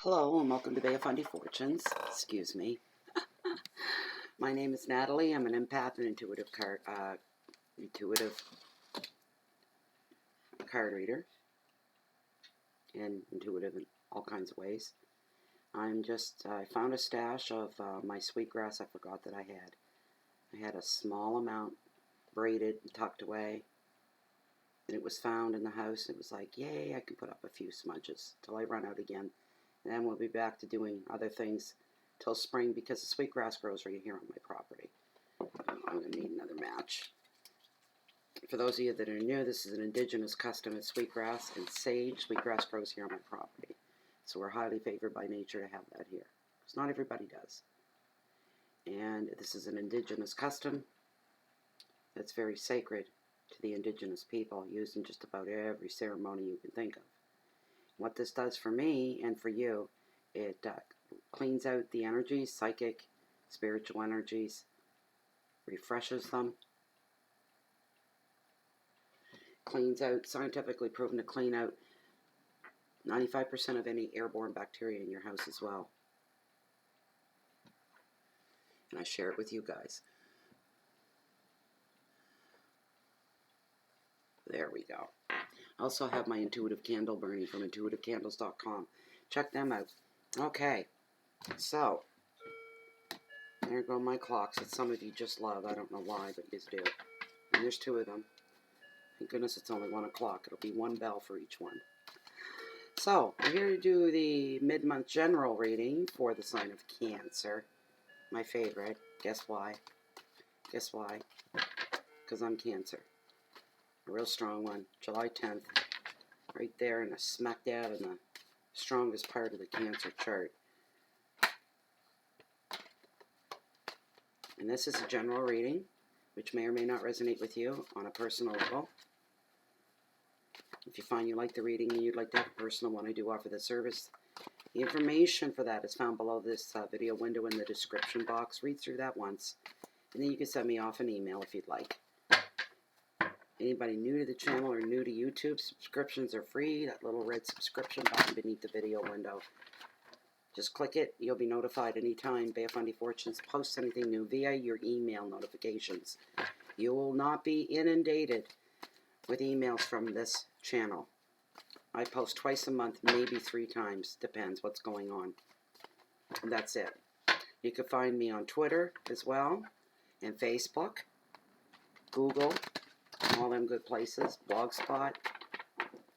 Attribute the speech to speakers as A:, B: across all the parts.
A: Hello and welcome to Bay of Fundy Fortunes. Excuse me. My name is Natalie. I'm an empath and intuitive card reader, and intuitive in all kinds of ways. I found a stash of my sweetgrass I forgot that I had. I had a small amount braided and tucked away, and it was found in the house. It was like, yay, I can put up a few smudges till I run out again. And then we'll be back to doing other things till spring because the sweetgrass grows right here on my property. I'm going to need another match. For those of you that are new, this is an indigenous custom of sweetgrass and sage. Sweetgrass grows here on my property. So we're highly favored by nature to have that here, because not everybody does. And this is an indigenous custom that's very sacred to the indigenous people, used in just about every ceremony you can think of. What this does for me and for you, it cleans out the energies, psychic, spiritual energies, refreshes them, cleans out, scientifically proven to clean out 95% of any airborne bacteria in your house as well. And I share it with you guys. There we go. I also have my intuitive candle burning from intuitivecandles.com. Check them out. Okay, so there go my clocks that some of you just love. I don't know why, but you do. And there's two of them. Thank goodness it's only 1 o'clock. It'll be one bell for each one. So, we're here to do the mid-month general reading for the sign of Cancer. My favorite. Guess why? Guess why? Because I'm Cancer. A real strong one. July 10th. Right there in the smack dab in the strongest part of the Cancer chart. And this is a general reading, which may or may not resonate with you on a personal level. If you find you like the reading and you'd like to have a personal one, I do offer the service. The information for that is found below this video window in the description box. Read through that once, and then you can send me off an email if you'd like. Anybody new to the channel or new to YouTube, subscriptions are free. That little red subscription button beneath the video window. Just click it. You'll be notified anytime Bay of Fundy Fortunes posts anything new via your email notifications. You will not be inundated with emails from this channel. I post twice a month, maybe 3 times. Depends what's going on. And that's it. You can find me on Twitter as well, and Facebook, Google, all them good places, Blogspot,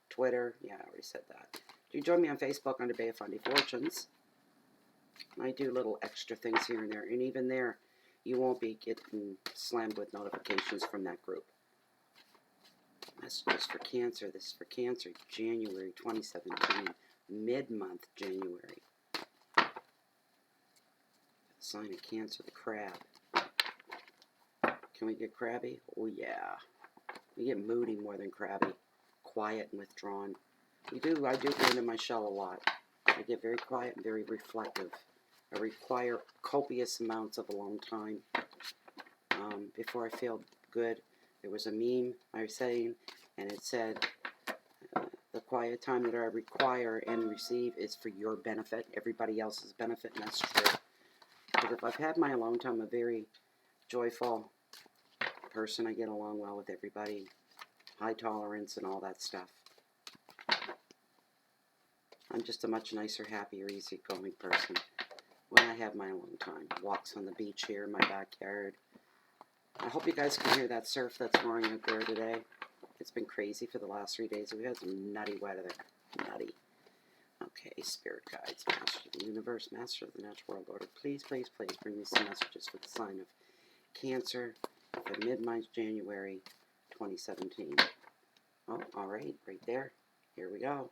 A: Twitter. Yeah, I already said that. You join me on Facebook under Bay of Fundy Fortunes. I do little extra things here and there, and even there, you won't be getting slammed with notifications from that group. Messages for Cancer. This is for Cancer, January 2017, mid-month January. Sign of Cancer, the crab. Can we get crabby? Oh yeah. We get moody more than crabby. Quiet and withdrawn. I do go into my shell a lot. I get very quiet and very reflective. I require copious amounts of alone time before I feel good. There was a meme I was saying, and it said, the quiet time that I require and receive is for your benefit, everybody else's benefit, and that's true. Because if I've had my alone time, I'm a very joyful person. I get along well with everybody, high tolerance and all that stuff. I'm just a much nicer, happier, easygoing person when I have my alone time. Walks on the beach here in my backyard. I hope you guys can hear that surf that's roaring out there today. It's been crazy for the last 3 days. We had some nutty weather. Nutty. Okay, spirit guides, master of the universe, master of the natural world order. Please, please, please bring me some messages for the sign of Cancer for mid-month January 2017. Oh, all right there. Here we go.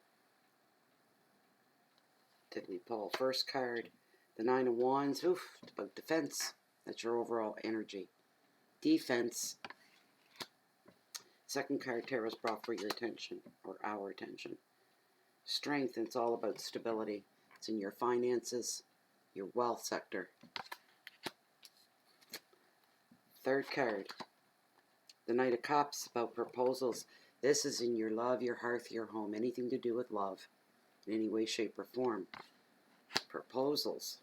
A: Did we pull first card? The 9 of Wands. Oof, it's about defense. That's your overall energy. Defense. Second card, Tarot's brought for your attention, or our attention. Strength, it's all about stability. It's in your finances, your wealth sector. Third card, the Knight of Cups, about proposals. This is in your love, your hearth, your home. Anything to do with love in any way, shape, or form. Proposals.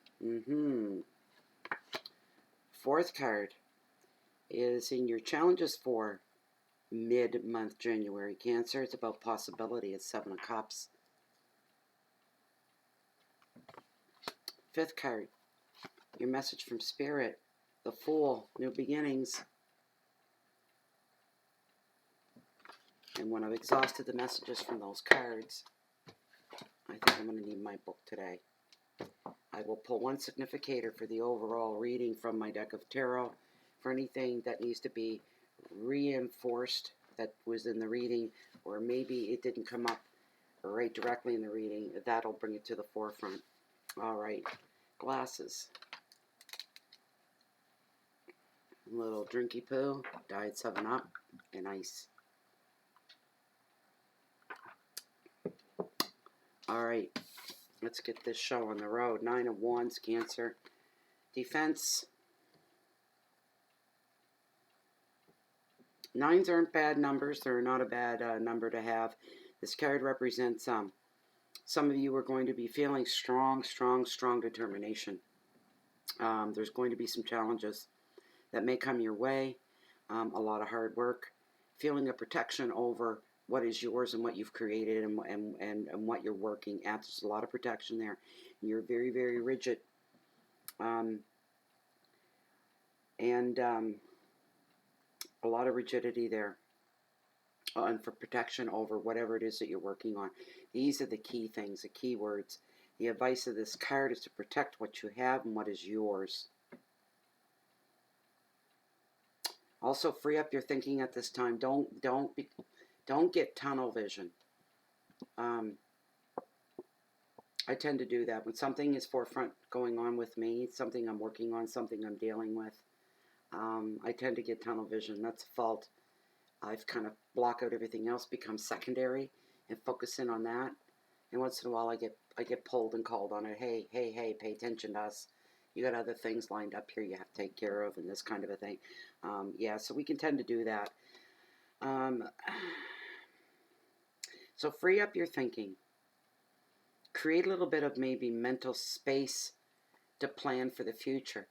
A: Fourth card is in your challenges for mid-month January, Cancer. It's about possibility. It's 7 of Cups. Fifth card, your message from Spirit. The Fool, new beginnings. And when I've exhausted the messages from those cards, I think I'm going to need my book today. I will pull one significator for the overall reading from my deck of tarot for anything that needs to be reinforced that was in the reading, or maybe it didn't come up right directly in the reading. That'll bring it to the forefront. All right, glasses. A little drinky poo, Diet 7-Up, and ice. All right, let's get this show on the road. 9 of Wands, Cancer. Defense. Nines aren't bad numbers. They're not a bad number to have. This card represents some of you are going to be feeling strong determination. There's going to be some challenges that may come your way. A lot of hard work. Feeling a protection over what is yours and what you've created and what you're working at. There's a lot of protection there. You're very, very rigid. A lot of rigidity there, and for protection over whatever it is that you're working on. These are the key things, the key words. The advice of this card is to protect what you have and what is yours. Also, free up your thinking at this time. Don't get tunnel vision. I tend to do that when something is forefront going on with me, something I'm working on, something I'm dealing with. I tend to get tunnel vision. That's a fault. I've kind of block out everything else, become secondary, and focus in on that. And once in a while, I get pulled and called on it. Hey, pay attention to us. You got other things lined up here you have to take care of, and this kind of a thing. Yeah, so we can tend to do that. So free up your thinking. Create a little bit of maybe mental space to plan for the future.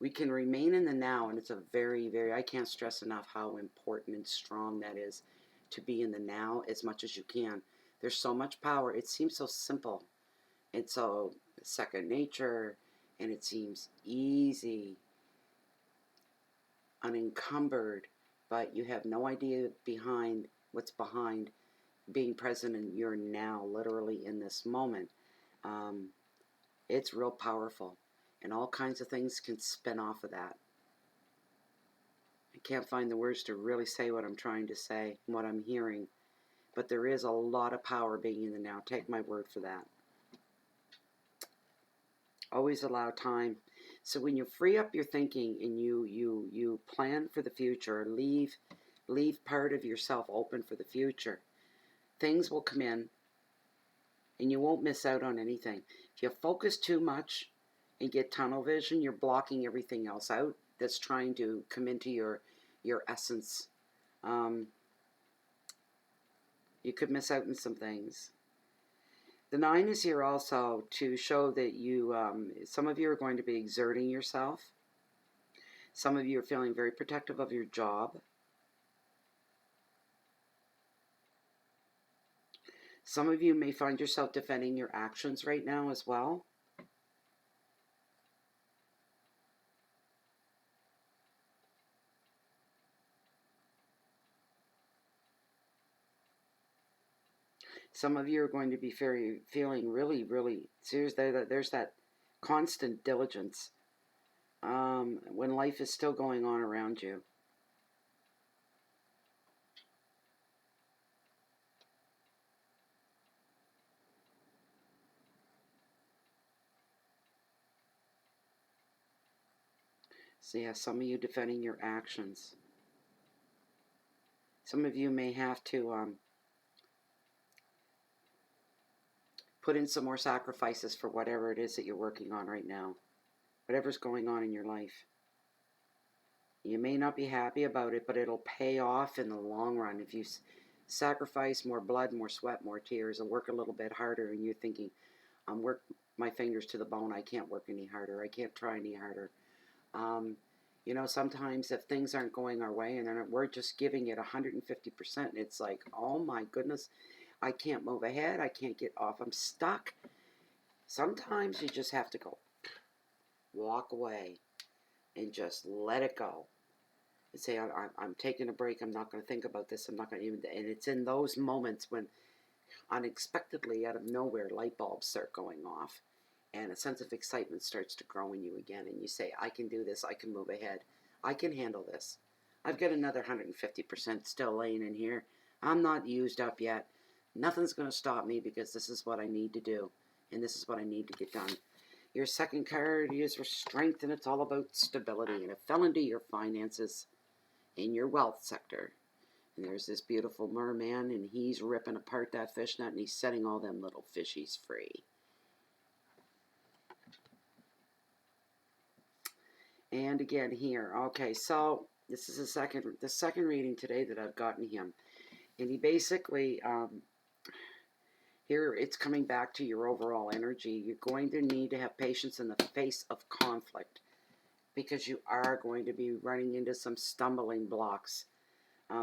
A: We can remain in the now, and it's a very, very, I can't stress enough how important and strong that is, to be in the now as much as you can. There's so much power. It seems so simple. It's so second nature, and it seems easy, unencumbered, but you have no idea behind what's behind being present in your now, literally in this moment. It's real powerful. And all kinds of things can spin off of that. I can't find the words to really say what I'm trying to say, what I'm hearing. But there is a lot of power being in the now. Take my word for that. Always allow time. So when you free up your thinking and you plan for the future, leave part of yourself open for the future, things will come in and you won't miss out on anything. If you focus too much and get tunnel vision, you're blocking everything else out that's trying to come into your essence. You could miss out on some things. The 9 is here also to show that you, some of you are going to be exerting yourself. Some of you are feeling very protective of your job. Some of you may find yourself defending your actions right now as well. Some of you are going to be feeling really, really serious. There's that constant diligence when life is still going on around you. So yeah, some of you defending your actions. Some of you may have to put in some more sacrifices for whatever it is that you're working on right now. Whatever's going on in your life. You may not be happy about it, but it'll pay off in the long run. If you sacrifice more blood, more sweat, more tears, and work a little bit harder, and you're thinking, I'm work my fingers to the bone. I can't work any harder. I can't try any harder. Um, you know, sometimes if things aren't going our way and then we're just giving it 150%, it's like, oh my goodness, I can't move ahead. I can't get off. I'm stuck. Sometimes you just have to go walk away and just let it go and say, I'm taking a break. I'm not going to think about this. I'm not going to even. And it's in those moments when unexpectedly, out of nowhere, light bulbs start going off and a sense of excitement starts to grow in you again. And you say, I can do this. I can move ahead. I can handle this. I've got another 150% still laying in here. I'm not used up yet. Nothing's going to stop me because this is what I need to do. And this is what I need to get done. Your second card is for strength, and it's all about stability. And it fell into your finances in your wealth sector. And there's this beautiful merman, and he's ripping apart that fish net, and he's setting all them little fishies free. And again here, okay, so this is the second reading today that I've gotten him. And he basically, here it's coming back to your overall energy. You're going to need to have patience in the face of conflict because you are going to be running into some stumbling blocks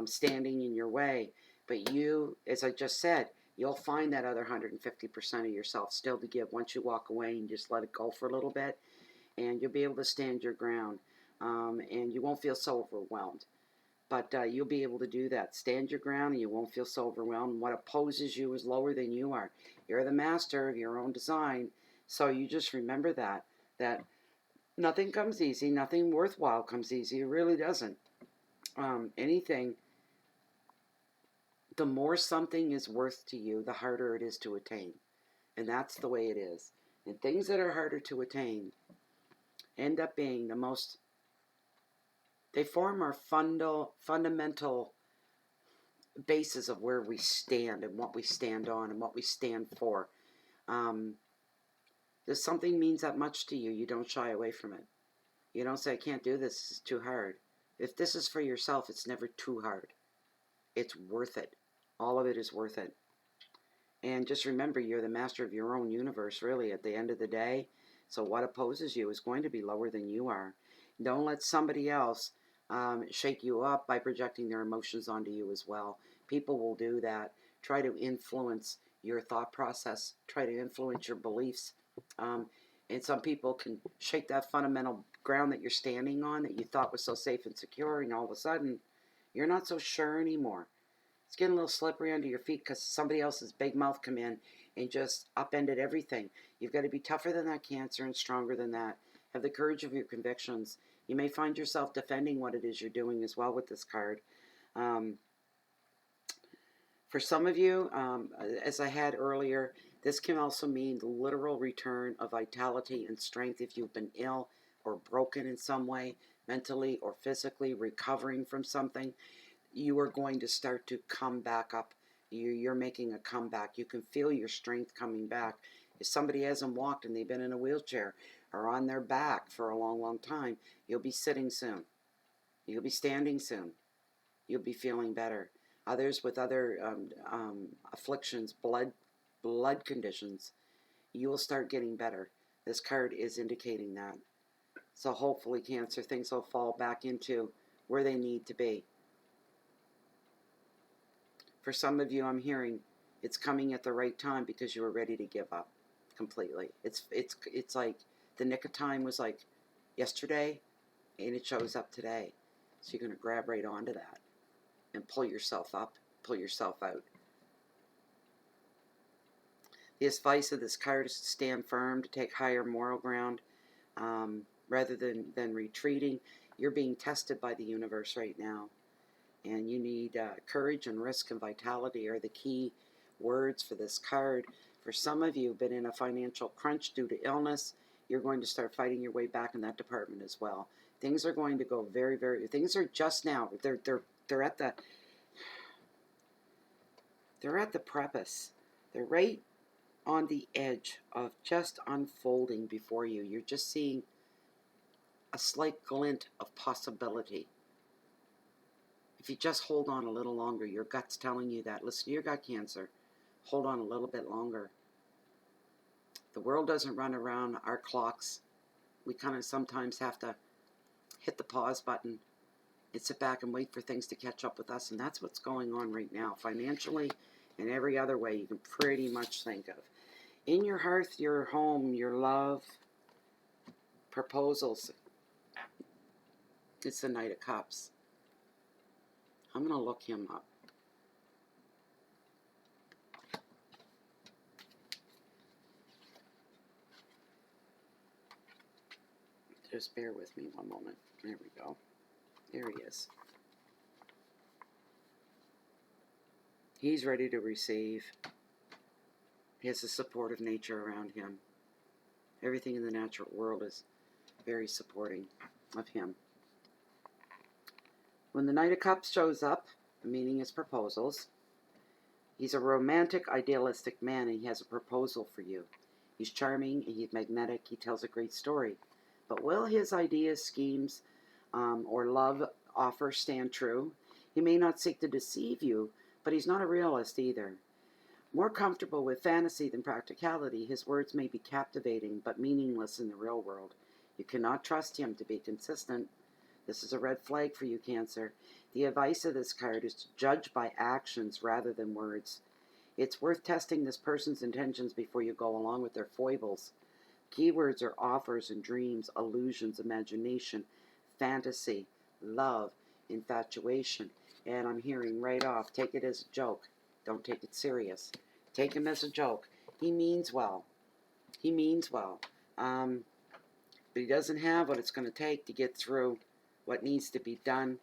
A: standing in your way. But you, as I just said, you'll find that other 150% of yourself still to give once you walk away and just let it go for a little bit. And you'll be able to stand your ground. And you won't feel so overwhelmed. But you'll be able to do that. Stand your ground and you won't feel so overwhelmed. What opposes you is lower than you are. You're the master of your own design. So you just remember that nothing comes easy. Nothing worthwhile comes easy. It really doesn't. Anything, the more something is worth to you, the harder it is to attain. And that's the way it is. And things that are harder to attain end up being the most, they form our fundamental basis of where we stand and what we stand on and what we stand for. If something means that much to you, you don't shy away from it. You don't say, I can't do this, it's too hard. If this is for yourself, it's never too hard. It's worth it. All of it is worth it. And just remember, you're the master of your own universe, really, at the end of the day. So what opposes you is going to be lower than you are. Don't let somebody else shake you up by projecting their emotions onto you as well. People will do that. Try to influence your thought process. Try to influence your beliefs. And some people can shake that fundamental ground that you're standing on that you thought was so safe and secure, and all of a sudden, you're not so sure anymore. It's getting a little slippery under your feet because somebody else's big mouth come in and just upended everything. You've got to be tougher than that cancer and stronger than that. Have the courage of your convictions. You may find yourself defending what it is you're doing as well with this card. For some of you, as I had earlier, this can also mean the literal return of vitality and strength if you've been ill or broken in some way, mentally or physically, recovering from something. You are going to start to come back up. You're making a comeback. You can feel your strength coming back. If somebody hasn't walked and they've been in a wheelchair or on their back for a long, long time, you'll be sitting soon. You'll be standing soon. You'll be feeling better. Others with other afflictions, blood conditions, you will start getting better. This card is indicating that. So hopefully, Cancer, things will fall back into where they need to be. For some of you, I'm hearing it's coming at the right time because you were ready to give up completely. It's like the nick of time was like yesterday, and it shows up today. So you're going to grab right onto that and pull yourself up, pull yourself out. The advice of this card is to stand firm, to take higher moral ground, rather than retreating. You're being tested by the universe right now. And you need courage and risk and vitality are the key words for this card. For some of you who've been in a financial crunch due to illness, you're going to start fighting your way back in that department as well. Things are going to go very, very, things are just now, they're at the precipice. They're right on the edge of just unfolding before you. You're just seeing a slight glint of possibility. If you just hold on a little longer, your gut's telling you that. Listen to your gut, Cancer. Hold on a little bit longer. The world doesn't run around our clocks. We kind of sometimes have to hit the pause button and sit back and wait for things to catch up with us. And that's what's going on right now, financially and every other way you can pretty much think of. In your hearth, your home, your love, proposals. It's the Knight of Cups. I'm going to look him up. Just bear with me one moment. There we go. There he is. He's ready to receive. He has a supportive nature around him. Everything in the natural world is very supporting of him. When the Knight of Cups shows up, meaning his proposals, he's a romantic, idealistic man, and he has a proposal for you. He's charming, and he's magnetic, he tells a great story. But will his ideas, schemes, or love offer stand true? He may not seek to deceive you, but he's not a realist either. More comfortable with fantasy than practicality, his words may be captivating, but meaningless in the real world. You cannot trust him to be consistent. This is a red flag for you, Cancer. The advice of this card is to judge by actions rather than words. It's worth testing this person's intentions before you go along with their foibles. Keywords are offers and dreams, illusions, imagination, fantasy, love, infatuation. And I'm hearing right off, take it as a joke. Don't take it serious. Take him as a joke. He means well. He means well. But he doesn't have what it's going to take to get through what needs to be done.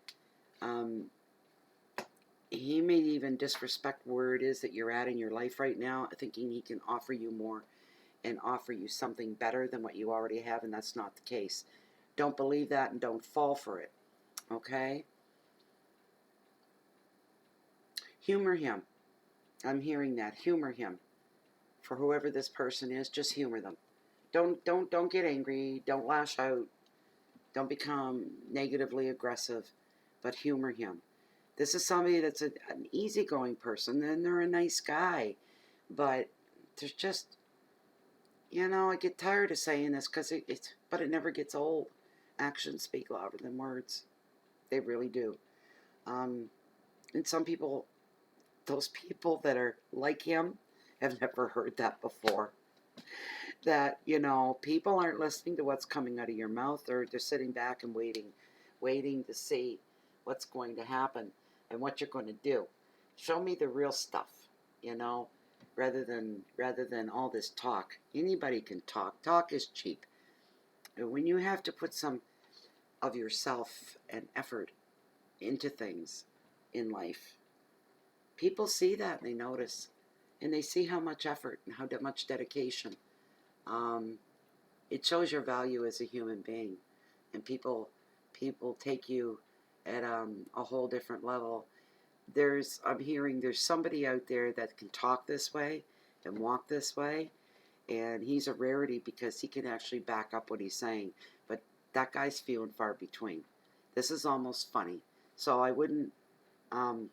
A: He may even disrespect where it is that you're at in your life right now, thinking he can offer you more and offer you something better than what you already have, and that's not the case. Don't believe that and don't fall for it. Okay? Humor him. I'm hearing that. Humor him. For whoever this person is, just humor them. Don't get angry. Don't lash out. Don't become negatively aggressive, but humor him. This is somebody that's an easygoing person, and they're a nice guy, but there's just, I get tired of saying this because but it never gets old. Actions speak louder than words. They really do. And some people, those people that are like him, have never heard that before. That, people aren't listening to what's coming out of your mouth, or they're sitting back and waiting to see what's going to happen and what you're going to do. Show me the real stuff, rather than all this talk. Anybody can talk. Talk is cheap. And when you have to put some of yourself and effort into things in life, people see that and they notice. And they see how much effort and how much dedication. It shows your value as a human being. And people take you at a whole different level. I'm hearing there's somebody out there that can talk this way and walk this way, and he's a rarity because he can actually back up what he's saying, but that guy's few and far between. This is almost funny. So I wouldn't, I'm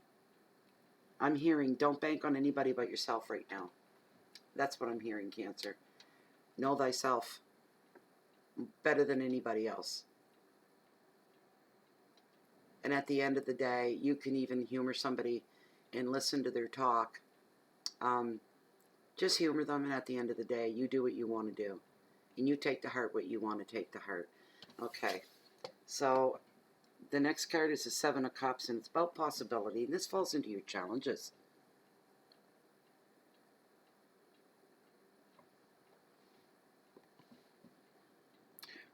A: hearing don't bank on anybody but yourself right now. That's what I'm hearing, Cancer. Know thyself better than anybody else. And at the end of the day, you can even humor somebody and listen to their talk. Just humor them, and at the end of the day, you do what you want to do. And you take to heart what you want to take to heart. Okay, so the next card is the Seven of Cups, and it's about possibility, and this falls into your challenges.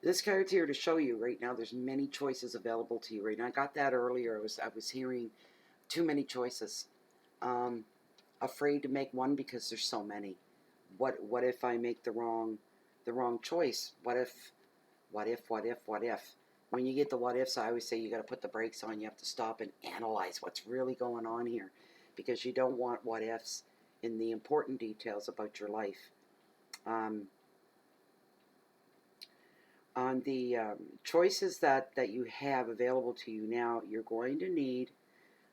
A: This card's here to show you right now there's many choices available to you right now. I got that earlier. I was hearing too many choices. Afraid to make one because there's so many. What if I make the wrong choice? What if? When you get the what ifs, I always say you got to put the brakes on. You have to stop and analyze what's really going on here, because you don't want what ifs in the important details about your life. On the choices that you have available to you now, you're going to need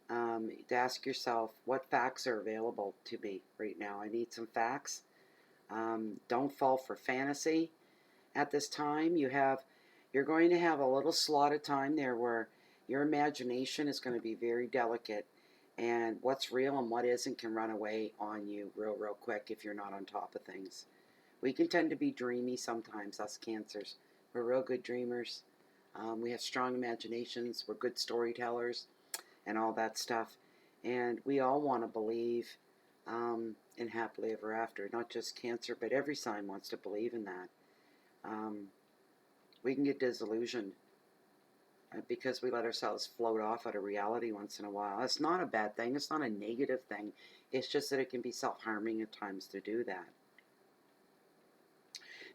A: to ask yourself what facts are available to me right now. I need some facts. Don't fall for fantasy at this time. You're going to have a little slot of time there where your imagination is going to be very delicate, and what's real and what isn't can run away on you real quick if you're not on top of things. We can tend to be dreamy sometimes, us Cancers. We're real good dreamers. We have strong imaginations. We're good storytellers and all that stuff. And we all want to believe in happily ever after. Not just Cancer, but every sign wants to believe in that. We can get disillusioned because we let ourselves float off out of reality once in a while. It's not a bad thing. It's not a negative thing. It's just that it can be self-harming at times to do that.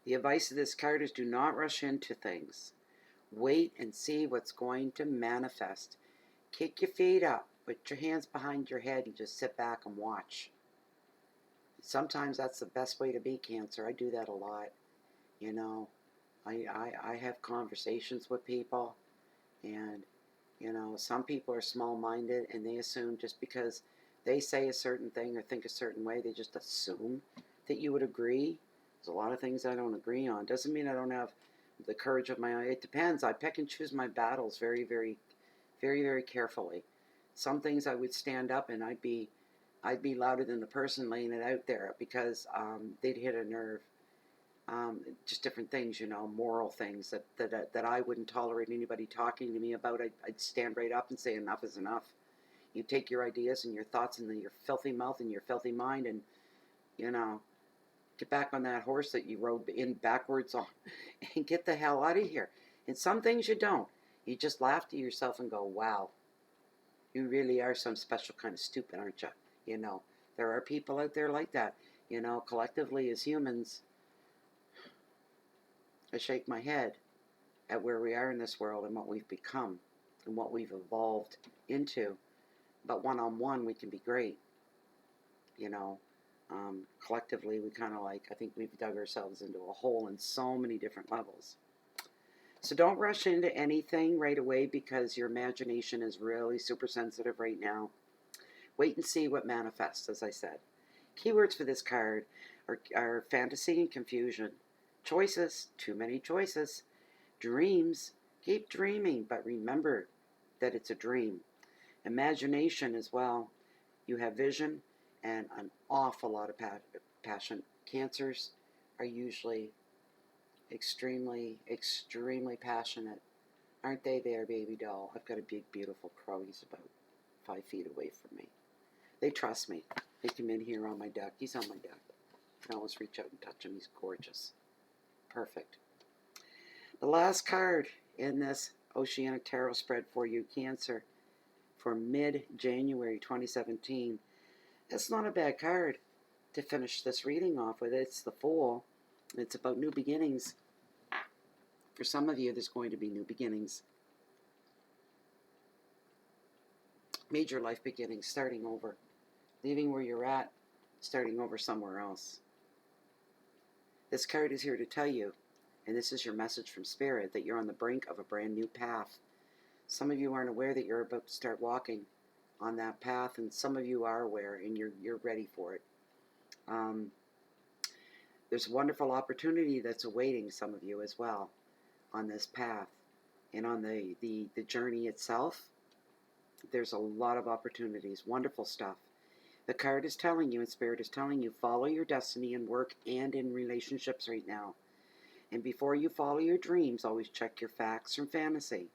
A: The advice of this card is do not rush into things. Wait and see what's going to manifest. Kick your feet up. Put your hands behind your head and just sit back and watch. Sometimes that's the best way to be, Cancer. I do that a lot. You know, I have conversations with people, and, you know, some people are small-minded and they assume just because they say a certain thing or think a certain way, they just assume that you would agree. There's a lot of things I don't agree on. Doesn't mean I don't have the courage of my own. It depends. I pick and choose my battles very carefully. Some things I would stand up and I'd be louder than the person laying it out there because they'd hit a nerve. Just different things, you know, moral things that I wouldn't tolerate anybody talking to me about. I'd stand right up and say enough is enough. You take your ideas and your thoughts and your filthy mouth and your filthy mind and, you know, get back on that horse that you rode in backwards on and get the hell out of here. And some things you don't. You just laugh to yourself and go, wow, you really are some special kind of stupid, aren't you? You know, there are people out there like that. You know, collectively as humans, I shake my head at where we are in this world and what we've become and what we've evolved into. But one-on-one, we can be great. You know, collectively, we kind of I think we've dug ourselves into a hole in so many different levels. So don't rush into anything right away because your imagination is really super sensitive right now. Wait and see what manifests, as I said. Keywords for this card are fantasy and confusion. Choices, too many choices. Dreams, keep dreaming, but remember that it's a dream. Imagination as well. You have vision and an awful lot of passion. Cancers are usually extremely passionate. Aren't they there, baby doll? I've got a big, beautiful crow. He's about 5 feet away from me. They trust me. They come in here on my deck. He's on my deck. I can always reach out and touch him. He's gorgeous. Perfect. The last card in this Oceanic Tarot spread for you, Cancer, for mid-January 2017. It's not a bad card to finish this reading off with. It's the Fool. It's about new beginnings. For some of you, there's going to be new beginnings. Major life beginnings, starting over. Leaving where you're at, starting over somewhere else. This card is here to tell you, and this is your message from Spirit, that you're on the brink of a brand new path. Some of you aren't aware that you're about to start walking on that path, and some of you are aware, and you're ready for it. There's a wonderful opportunity that's awaiting some of you as well on this path. And on the journey itself, there's a lot of opportunities, wonderful stuff. The card is telling you, and Spirit is telling you, follow your destiny in work and in relationships right now. And before you follow your dreams, always check your facts from fantasy.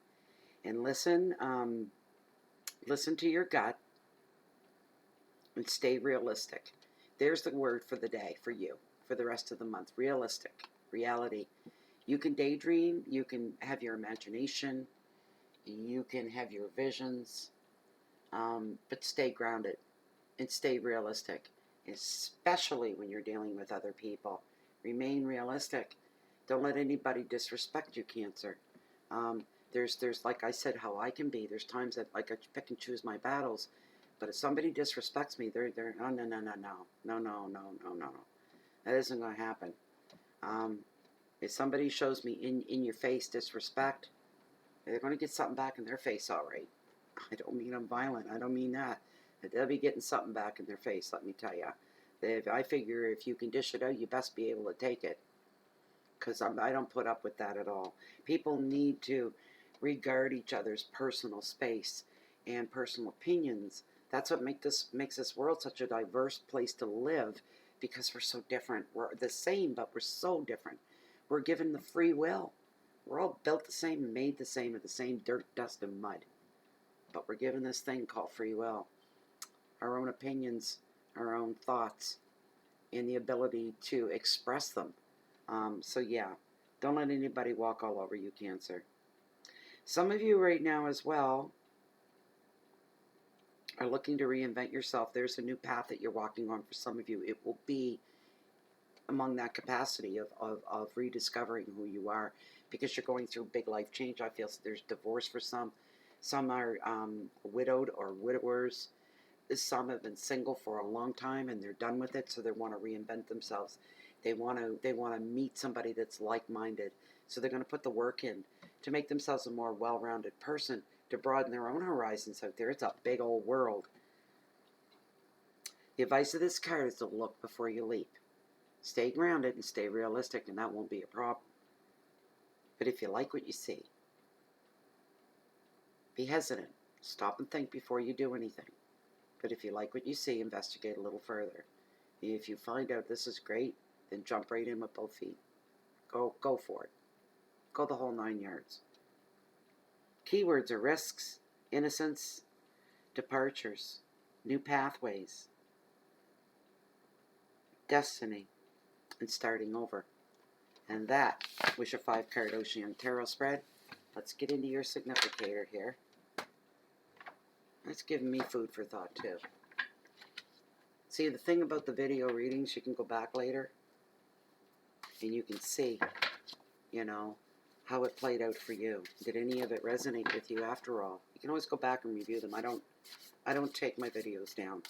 A: And listen to your gut and stay realistic. There's the word for the day for you, for the rest of the month. Realistic, reality. You can daydream, you can have your imagination, you can have your visions, but stay grounded and stay realistic, especially when you're dealing with other people. Remain realistic. Don't let anybody disrespect you, Cancer. There's like I said, how I can be. There's times that I pick and choose my battles, but if somebody disrespects me, they're no. That isn't going to happen. If somebody shows me in your face disrespect, they're going to get something back in their face, all right. I don't mean I'm violent. I don't mean that. They'll be getting something back in their face, let me tell you. I figure if you can dish it out, you best be able to take it. Because I don't put up with that at all. People need to regard each other's personal space and personal opinions. That's what makes this world such a diverse place to live, because we're so different. We're the same, but we're so different. We're given the free will. We're all built the same, made the same, of the same dirt, dust, and mud. But we're given this thing called free will. Our own opinions, our own thoughts, and the ability to express them. So yeah, don't let anybody walk all over you, Cancer. Some of you right now as well are looking to reinvent yourself. There's a new path that you're walking on for some of you. It will be among that capacity of rediscovering who you are, because you're going through big life change. I feel there's divorce for some. Some are widowed or widowers. Some have been single for a long time and they're done with it, so they want to reinvent themselves. They want to meet somebody that's like-minded. So they're going to put the work in to make themselves a more well-rounded person, to broaden their own horizons out there. It's a big old world. The advice of this card is to look before you leap. Stay grounded and stay realistic, and that won't be a problem. But if you like what you see, be hesitant. Stop and think before you do anything. But if you like what you see, investigate a little further. If you find out this is great, then jump right in with both feet. Go for it. Go the whole 9 yards. Keywords are risks, innocence, departures, new pathways, destiny, and starting over. And that was your 5-card Oceanic Tarot spread. Let's get into your significator here. That's giving me food for thought too. See, the thing about the video readings, you can go back later and you can see, you know, how it played out for you. Did any of it resonate with you after all? You can always go back and review them. I don't take my videos down.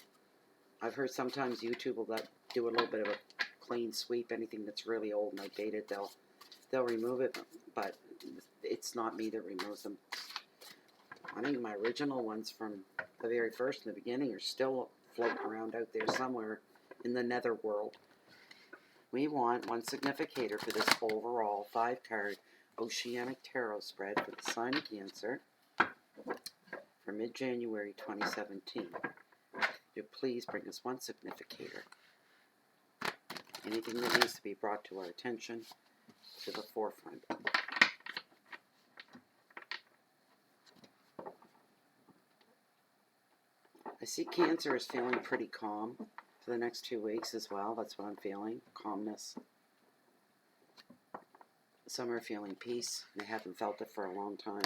A: I've heard sometimes YouTube will do a little bit of a clean sweep. Anything that's really old and outdated, they'll remove it, but it's not me that removes them. I think my original ones from the very first in the beginning are still floating around out there somewhere in the nether world. We want one significator for this overall 5-card Oceanic Tarot spread for the sign of Cancer for mid-January 2017. You please bring us one significator. Anything that needs to be brought to our attention to the forefront. I see Cancer is feeling pretty calm for the next 2 weeks as well. That's what I'm feeling. Calmness. Some are feeling peace. They haven't felt it for a long time.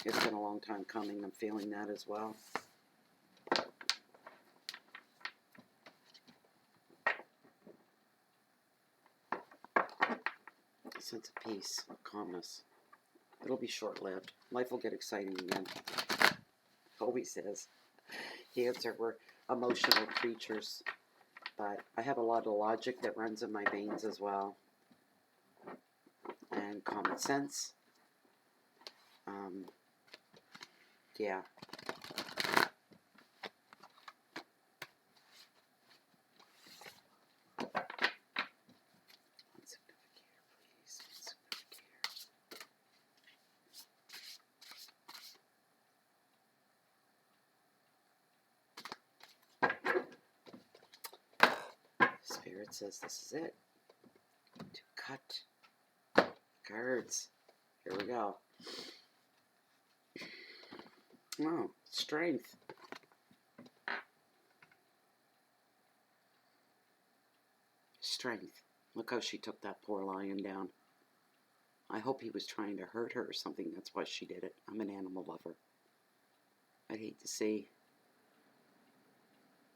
A: It's been a long time coming. I'm feeling that as well. A sense of peace, calmness. It'll be short-lived. Life will get exciting again. Always is. Cancer, we're emotional creatures. But I have a lot of logic that runs in my veins as well. And common sense. Yeah. One significator, please. One significator. Spirit says this is it. To cut cards. Here we go. Oh, strength. Strength. Look how she took that poor lion down. I hope he was trying to hurt her or something. That's why she did it. I'm an animal lover. I'd hate to see.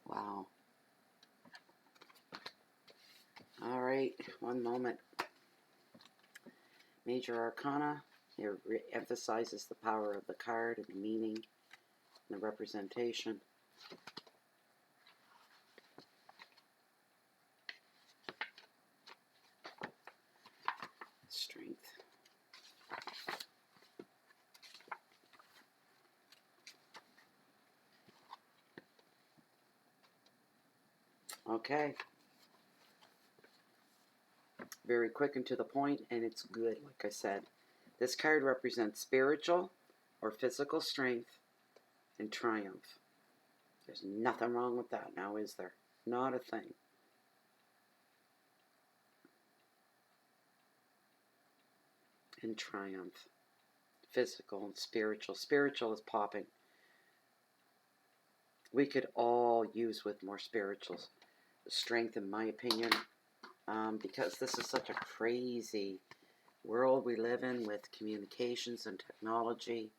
A: Wow. All right, one moment. Major Arcana. Here emphasizes the power of the card and the meaning and the representation. Strength. Okay. Very quick and to the point, and it's good, like I said. This card represents spiritual or physical strength and triumph. There's nothing wrong with that now, is there? Not a thing. And triumph. Physical and spiritual. Spiritual is popping. We could all use with more spiritual strength, in my opinion, because this is such a crazy world we live in with communications and technology.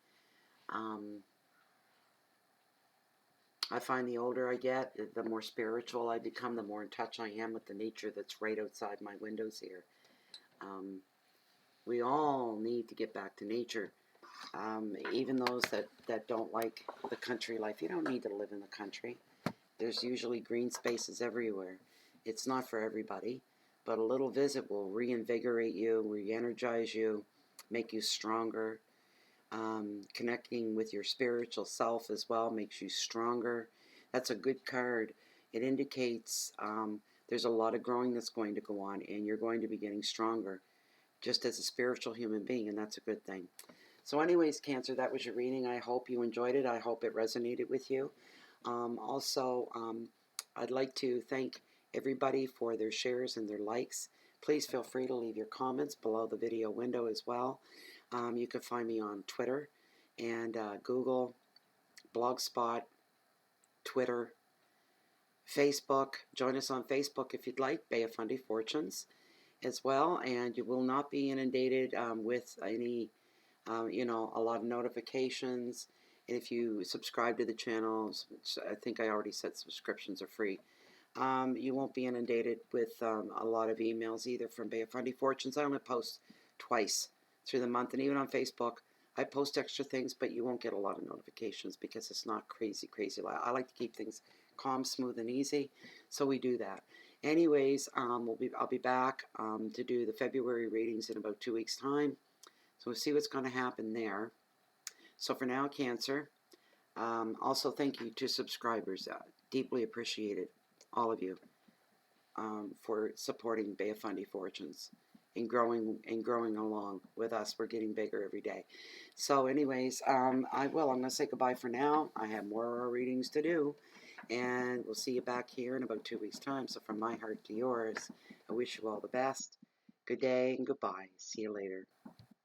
A: I find the older I get, the more spiritual I become, the more in touch I am with the nature that's right outside my windows here. We all need to get back to nature. Even those that don't like the country life, you don't need to live in the country. There's usually green spaces everywhere. It's not for everybody, but a little visit will reinvigorate you, re-energize you, make you stronger. Connecting with your spiritual self as well makes you stronger. That's a good card. It indicates there's a lot of growing that's going to go on, and you're going to be getting stronger just as a spiritual human being, and that's a good thing. So anyways, Cancer, that was your reading. I hope you enjoyed it. I hope it resonated with you. I'd like to thank everybody for their shares and their likes. Please feel free to leave your comments below the video window as well. You can find me on Twitter and Google, Blogspot, Twitter, Facebook. Join us on Facebook if you'd like, Bay of Fundy Fortunes as well. And you will not be inundated with any, a lot of notifications. And if you subscribe to the channels, which I think I already said subscriptions are free, you won't be inundated with a lot of emails either from Bay of Fundy Fortunes. I only post twice through the month, and even on Facebook I post extra things, but you won't get a lot of notifications because it's not crazy I like to keep things calm, smooth, and easy, so we do that. Anyways, I'll be back to do the February readings in about 2 weeks time, so we'll see what's going to happen there. So for now, Cancer, also thank you to subscribers, deeply appreciated, all of you, for supporting Bay of Fundy Fortunes and growing along with us. We're getting bigger every day. So anyways, I'm going to say goodbye for now. I have more readings to do, and we'll see you back here in about 2 weeks time. So from my heart to yours, I wish you all the best. Good day and goodbye. See you later.